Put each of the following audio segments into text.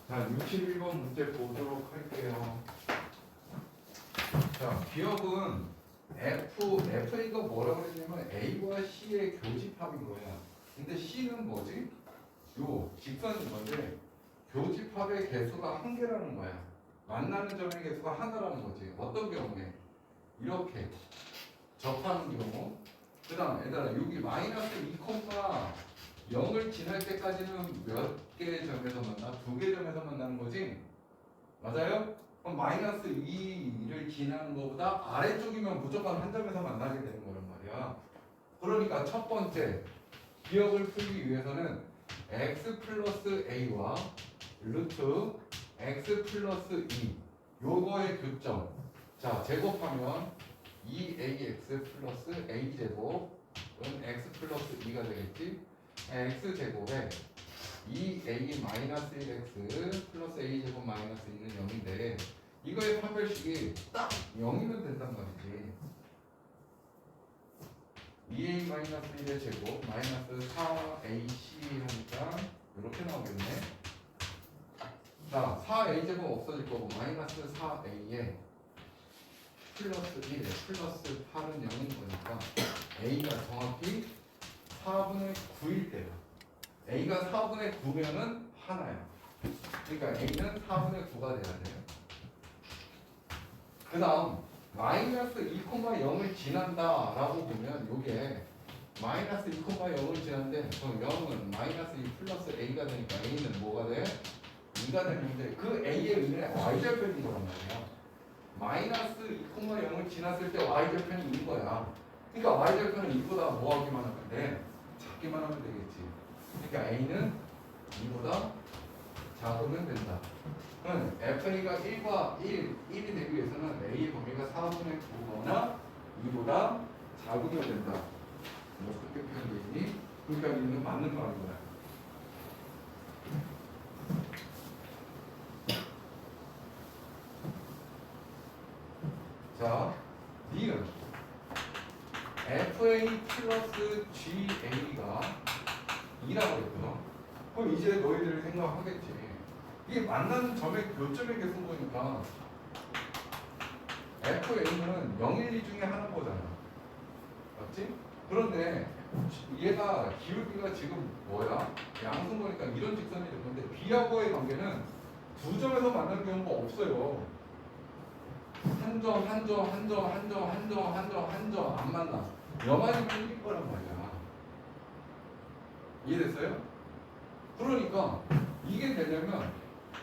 자, 61번 문제 보도록 할게요. 자, 기억은 FA가 뭐라고 했냐면 A와 C의 교집합인 거야. 근데 C는 뭐지? 요 직선인 건데 교집합의 개수가 한 개라는 거야. 만나는 점의 개수가 하나라는 거지. 어떤 경우에? 이렇게 접하는 경우. 그 다음 얘들아 여기 마이너스 2,0을 지날 때까지는 몇 개 점에서 만나? 두 개 점에서 만나는 거지? 맞아요? 그럼 마이너스 2를 지나는 것보다 아래쪽이면 무조건 한 점에서 만나게 되는 거란 말이야. 그러니까 첫 번째 기억을 풀기 위해서는 x 플러스 a와 루트 x 플러스 2 요거의 교점. 자, 제곱하면 2ax 플러스 a제곱은 x 플러스 2가 되겠지. x제곱에 2a 마이너스 1x 플러스 a제곱 마이너스 2는 0인데 이거의 판별식이 딱 0이면 된단 말이지. 2a 마이너스 1의 제곱 마이너스 4ac 하니까 이렇게 나오겠네. 자, 4a제곱 없어질 거고 마이너스 4a에 플러스 1에 플러스 8은 0인 거니까 a가 정확히 4분의 9일 때야. a가 4분의 9면은 하나야. 그러니까 a는 4분의 9가 돼야 돼요. 그 다음 마이너스 2,0을 지난다 라고 보면 요게 마이너스 2,0을 지났는데 그럼 0은 마이너스 2 플러스 a가 되니까 a는 뭐가 돼? 2가 되는데 그 a에 의해 y절편인 거란 말이야. 마이너스 2,0을 지났을 때 y절편이 2인 거야. 그러니까 y절편은 2보다 뭐 하기만 하면 돼? 작기만 하면 되겠지. 그러니까 a는 2보다 작으면 된다. 그럼 FA가 1이 되기 위해서는 A의 범위가 4분의 9거나 2보다 작으면 된다. 뭐 그렇게 표현되어 있니? 그러니까 이는 맞는 말인 거야. 자, 니은 FA 플러스 GA가 2라고 했거든. 그럼 이제 너희들이 생각하겠지. 이게 만나는 점의 교점의 개수인 거니까 FA는 0, 1, 2 중에 하나인 거잖아. 맞지? 그런데 얘가 기울기가 지금 뭐야? 양수니까 이런 직선이 될 건데 B하고의 관계는 두 점에서 만나는 경우가 없어요. 한 점 안 만나. 여만이면 1일 거란 말이야. 이해됐어요? 그러니까 이게 되려면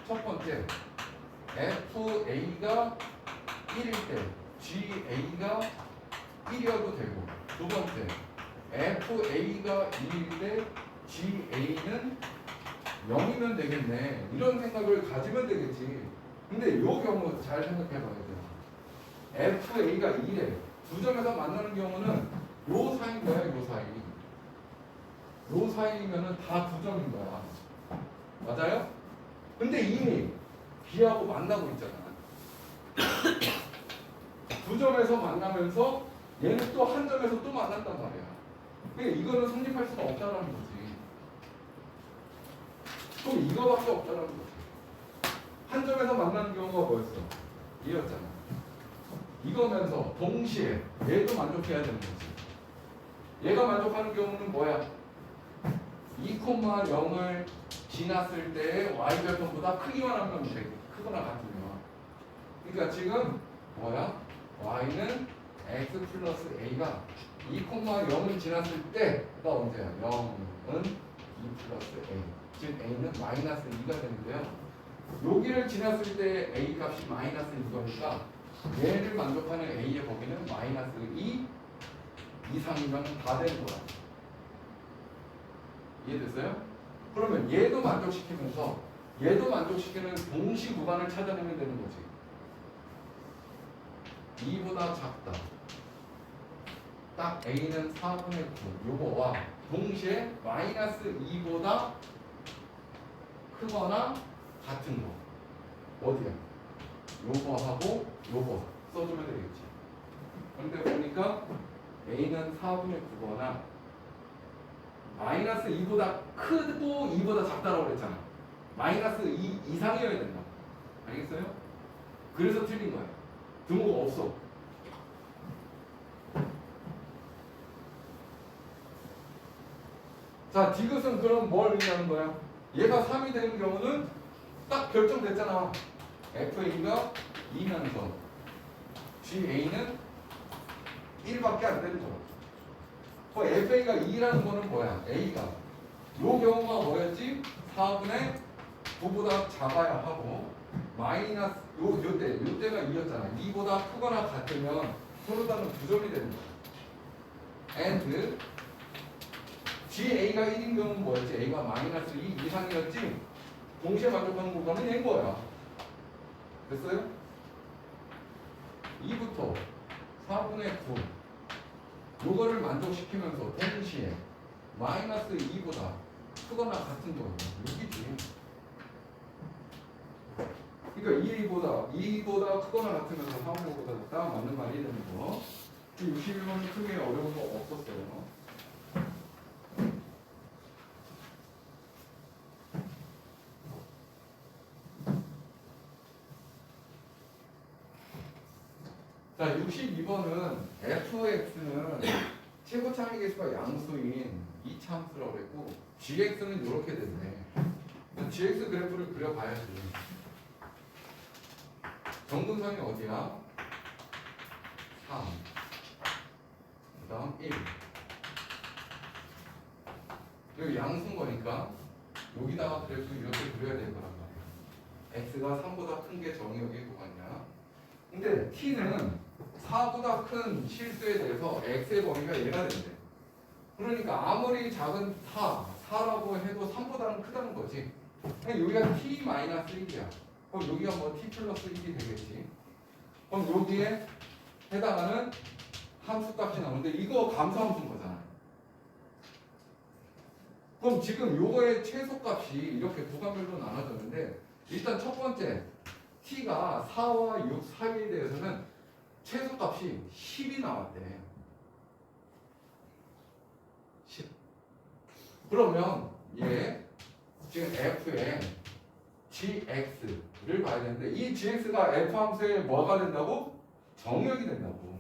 첫 번째 FA가 1일 때 GA가 1이어도 되고, 두 번째 FA가 2일 때 GA는 0이면 되겠네. 이런 생각을 가지면 되겠지. 근데 요 경우 잘 생각해 봐야 돼. FA가 2래. 두 점에서 만나는 경우는 요 사이인 거야, 요 사이. 요 사이면은 다 두 점인 거야. 맞아요? 근데 이미 B하고 만나고 있잖아. 두 점에서 만나면서 얘는 또 한 점에서 또 만난단 말이야. 그러니까 이거는 성립할 수가 없다는 거지. 그럼 이거밖에 없다는 거지. 한 점에서 만나는 경우가 뭐였어? 이었잖아. 이거면서 동시에 얘도 만족해야 되는 거지. 얘가 만족하는 경우는 뭐야? 2,0을 지났을 때 y절편보다 크기만 하면 되고, 크거나 같으면. 그러니까 지금 뭐야? y는 x 플러스 a가 2,0을 지났을 때가 언제야? 0은 2 플러스 a. 즉 a는 마이너스 2가 되는데요. 여기를 지났을 때 a 값이 마이너스 2거니까 얘를 만족하는 a의 범위는 마이너스 2 이상이면 다 되는 거야. 이해됐어요? 그러면 얘도 만족시키면서 얘도 만족시키는 동시 구간을 찾아내면 되는 거지. 2보다 작다. 딱 A는 4분의 9 요거와 동시에 마이너스 2보다 크거나 같은 거. 어디야? 요거하고 요거 써주면 되겠지. 근데 보니까 A는 4분의 9거나 마이너스 2보다 크고 2보다 작다라고 그랬잖아. 마이너스 2 이상이어야 된다. 알겠어요? 그래서 틀린 거야. 등호가 없어. 자, 디귿은 그럼 뭘 의미하는 거야? 얘가 3이 되는 경우는 딱 결정됐잖아. FA가 2면서 GA는 1밖에 안 되는 거야. 그 FA가 2라는 거는 뭐야? A가 요 경우가 뭐였지? 4분의 9보다 작아야 하고 마이너스 요때가 2였잖아. 2보다 크거나 같으면 서로 다른 부정이 되는 거야. and GA가 1인 경우는 뭐였지? A가 마이너스 2 이상이었지? 동시에 만족하는 구간은 얘인 거야. 됐어요? 2부터 4분의 9 요거를 만족시키면서 동시에 마이너스 2보다 크거나 같은 거예요. 여기지. 그러니까 2보다 크거나 같으면서 4분의 5보다 작다 맞는 말이 되는 거. 61번은 크게 어려운 거 없었어요. 자, 62번은 fx는 최고 차이 계수가 양수인 이차함수라고 했고 gx는 이렇게 됐네. gx 그래프를 그려봐야지. 정근선이 어디야? 3 그 다음 1 여기 양수인 거니까 여기다가 그래프 이렇게 그려야 될 거란 말이야. x가 3보다 큰 게 정의역의 구간이야. 근데 t는 4보다 큰 실수에 대해서 x의 범위가 얘가 된대. 그러니까 아무리 작은 4라고 해도 3보다는 크다는 거지. 여기가 t-1이야. 그럼 여기가 뭐 t 플러스 1이 되겠지. 그럼 여기에 해당하는 함수 값이 나오는데 이거 감소함수인 거잖아. 그럼 지금 요거의 최소값이 이렇게 구간별로 나눠졌는데 일단 첫 번째 t가 4와 6 사이에 대해서는 최소값이 10이 나왔대. 10. 그러면 얘 지금 f의 gx를 봐야 되는데 이 gx가 f 함수의 뭐가 된다고? 정역이 된다고.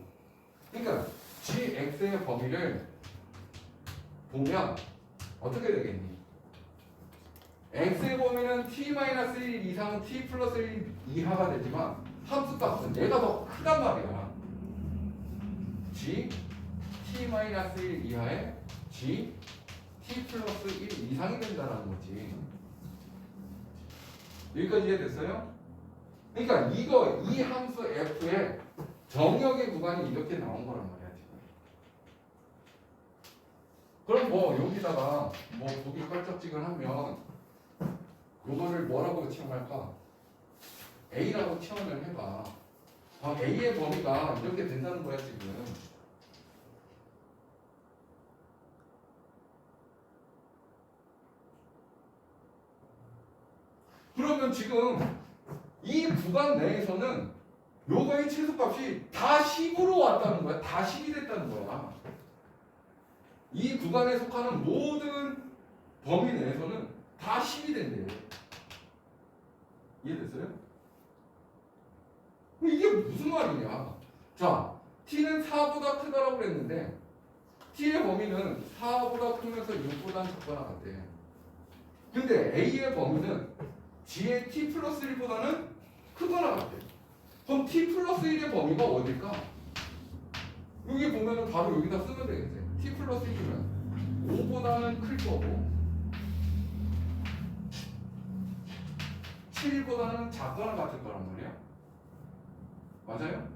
그러니까 gx의 범위를 보면 어떻게 되겠니? x의 범위는 t-1 이상은 t 플러스 1 이하가 되지만 함수값은 얘가 더 크단 말이야. g t-1 이하에 g t 플러스 1 이상이 된다는 거지. 여기까지 이해됐어요? 그러니까 이 함수 f의 정역의 구간이 이렇게 나온 거란 말이야 지금. 그럼 뭐 여기다가 뭐 보기 껄쩍지근하면 요거를 뭐라고 채용할까? A라고 채용을 해봐. A의 범위가 이렇게 된다는 거야 지금. 그러면 지금 이 구간 내에서는 요거의 최소값이 다 10으로 왔다는 거야. 다 10이 됐다는 거야. 이 구간에 속하는 모든 범위 내에서는 다 10이 된대요. 이해됐어요? 이게 무슨 말이냐? 자, t는 4보다 크다라고 그랬는데 t의 범위는 4보다 크면서 6보다 작거나 같대. 근데 a의 범위는 g의 t 플러스 1보다는 크거나 같대. 그럼 t 플러스 1의 범위가 어딜까? 여기 보면은 바로 여기다 쓰면 되겠지. t 플러스 1이면 5보다는 클 거고 7보다는 작거나 같을 거란 말이야. 맞아요?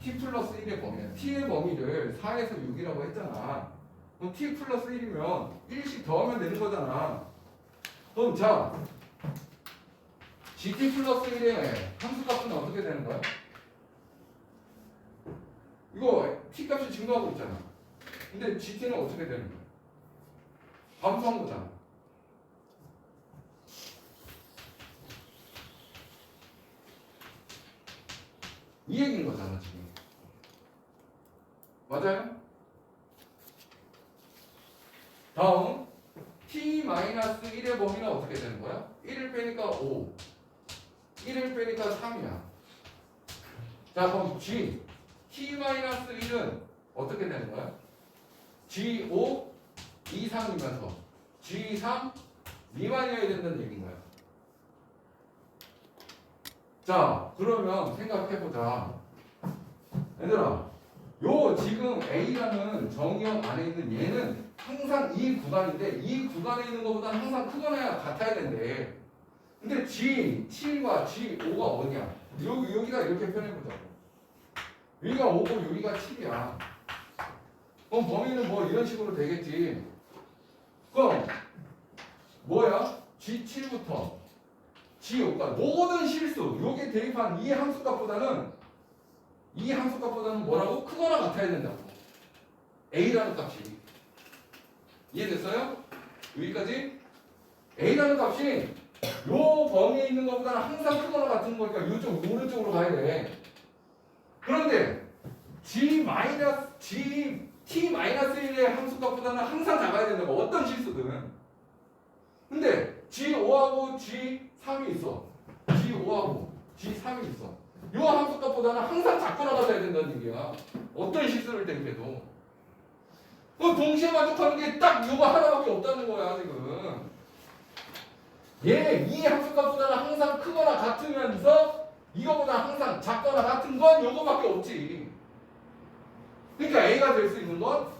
t 플러스 1의 범위야. t의 범위를 4에서 6이라고 했잖아. 그럼 t 플러스 1이면 1씩 더하면 되는 거잖아. 그럼 자 gt 플러스 1의 함수값은 어떻게 되는 거야? 이거 t값이 증가하고 있잖아. 근데 gt는 어떻게 되는 거야? 감소한 거잖아. 이 얘기인 거잖아 지금. 맞아요? 다음 t-1의 범위는 어떻게 되는 거야? 1을 빼니까 5, 1을 빼니까 3이야. 자, 그럼 G, T-1은 어떻게 되는 거야? G5 이상이면서 G3 미만이어야 된다는 얘기인 거야. 자, 그러면 생각해보자. 얘들아, 요 지금 A라는 정의역 안에 있는 얘는 항상 이 구간인데 이 구간에 있는 것보다 항상 크거나 같아야 된대. 근데 G7과 G5가 어디야? 여기가 이렇게 표현해보자고. 여기가 5고 여기가 7이야. 그럼 범위는 뭐 이런 식으로 되겠지. 그럼 뭐야? G7부터 G5까지 모든 실수 여기에 대입한 이 함수값보다는 뭐라고? 크거나 같아야 된다고. A라는 값이. 이해됐어요? 여기까지? A라는 값이 요 범위에 있는 것보다는 항상 크거나 같은 거니까 이쪽 오른쪽으로 가야 돼. 그런데 T-1의 함수값보다는 항상 작아야 된다고. 어떤 실수든. 근데 G5하고 G3이 있어. G5하고 G3이 있어. 요 함수값보다는 항상 작거나 같아야 된다는 얘기야. 어떤 실수를 대입해도. 그 동시에 만족하는 게 딱 이거 하나밖에 없다는 거야 지금. 이 함수값보다는 항상 크거나 같으면서 이거보다 항상 작거나 같은 건 요거밖에 없지. 그러니까 A가 될 수 있는 건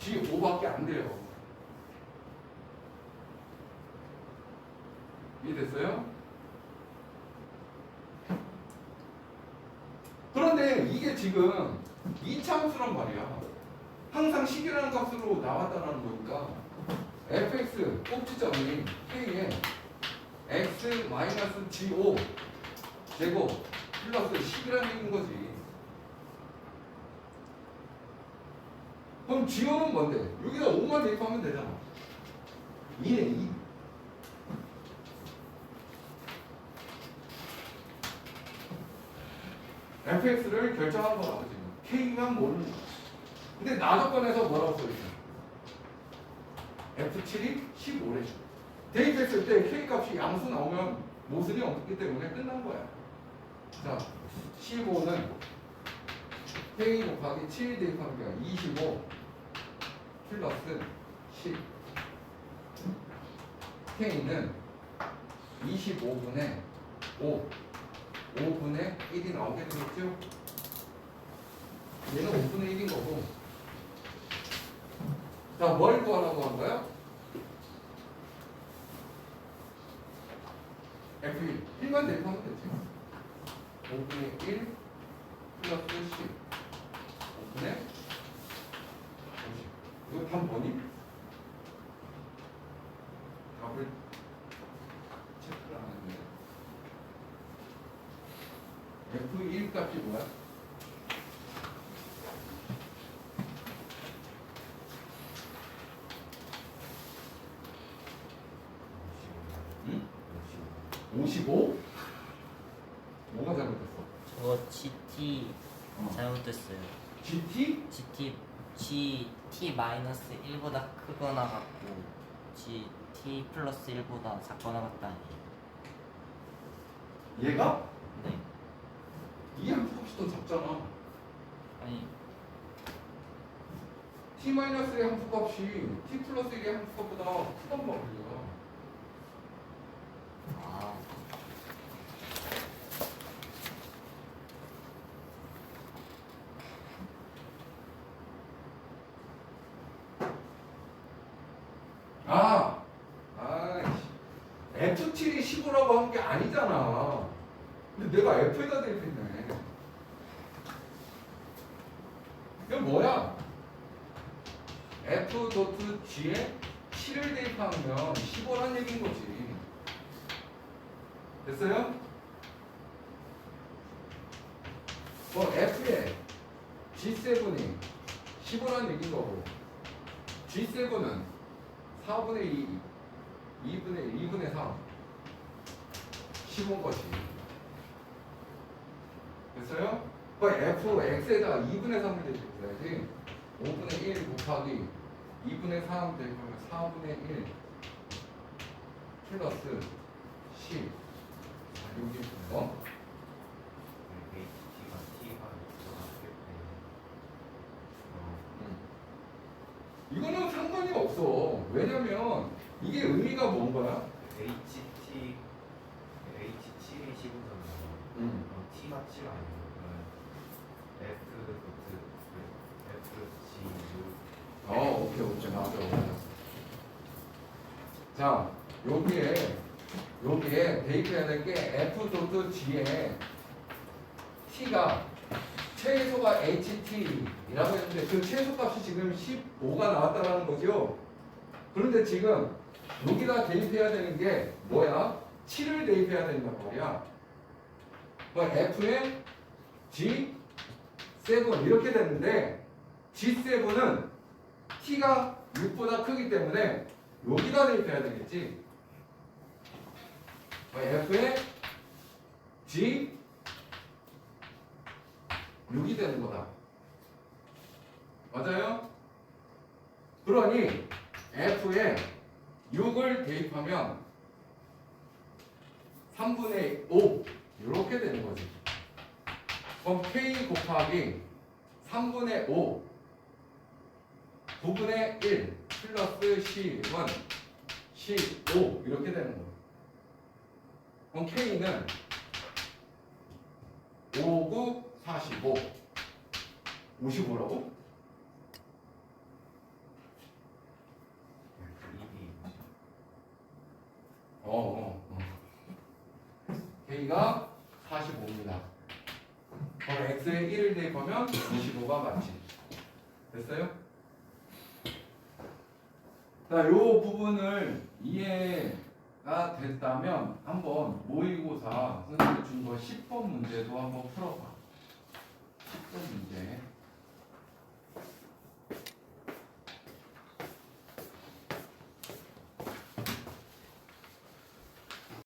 G5밖에 안 돼요. 이해됐어요? 그런데 이게 지금 이차함수란 말이야. 항상 10이라는 값으로 나왔다는 거니까 fx 꼭지점이 k에 x-go 제곱 플러스 10이라는 얘기인 거지. 그럼 go는 뭔데? 여기다 5만 대입하면 되잖아. 2네 2. fx를 결정한 거라고 지금. k만 모르는 거야. 근데 나조건에서 뭐라고 써있어? F7이 15래. 대입했을 때 K값이 양수 나오면 모순이 없기 때문에 끝난 거야. 자, 15는 K 곱하기 7 대입하는 게 25 플러스 10. K는 25분의 5. 5분의 1이 나오게 되겠죠? 얘는 5분의 1인 거고. 자, 뭘 구하라고 한 거야? F1. 1만 대입하면 되지. 5분의 1 플러스 10. 5분의 50. 이거 답 뭐니? 답을 체크를 안 했네. F1 값이 뭐야? 응? 55? 뭐가 잘못됐어? 저 GT 잘못됐어요. GT? GT-1보다 크거나 같고 GT 플러스 1보다 작거나 같다 아니에요? 얘가? 네. 이 함수값이 더 작잖아. 아니 T-1의 함수값이 T 플러스 1의 함수값보다 크단 말이야. 아 F7이 15라고 한 게 아니잖아. 근데 내가 F에다 대입했네. 이건 뭐야? F.G에 7을 대입하면 15란 얘기인 거지. 됐어요? F에 G7이 15란 얘기인 거고, G7은 4분의 2, 2분의 3, 15인 거지. 됐어요? Fx에다가 2분의 3을 대입해야지. 5분의 1 곱하기 2분의 3 대입하면 4분의 1 플러스 C. 여기 거. HT가 T가 들어갔을 때 이거는 상관이 없어. 왜냐면 이게 의미가 뭔 거야? HT H7이 15잖아요. 음. 그럼 T가 7 아니에요? 그러면 FG6 오케이, 맞아. 자, 여기에 대입해야 될 게 F.G에 T가 최소가 HT라고 했는데 그 최소값이 지금 15가 나왔다라는 거죠. 그런데 지금 여기다 대입해야 되는 게 뭐야? 7을 대입해야 된단 말이야. F에 G7 이렇게 되는데 G7은 T가 6보다 크기 때문에 여기다 대입해야 되겠지. F에 G 6이 되는 거다. 맞아요? 그러니 F에 6을 대입하면 3분의 5 이렇게 되는 거지. 그럼 K 곱하기 3분의 5 9분의 1 플러스 10은 15 이렇게 되는 거예요. 그럼 K는 5, 9, 45 55라고? K가 45입니다. 그럼 X에 1을 대입하면 25가 맞지. 됐어요? 자, 요 부분을 이해가 됐다면 한번 모의고사 선생님이 준 거 10번 문제도 한번 풀어봐. 10번 문제.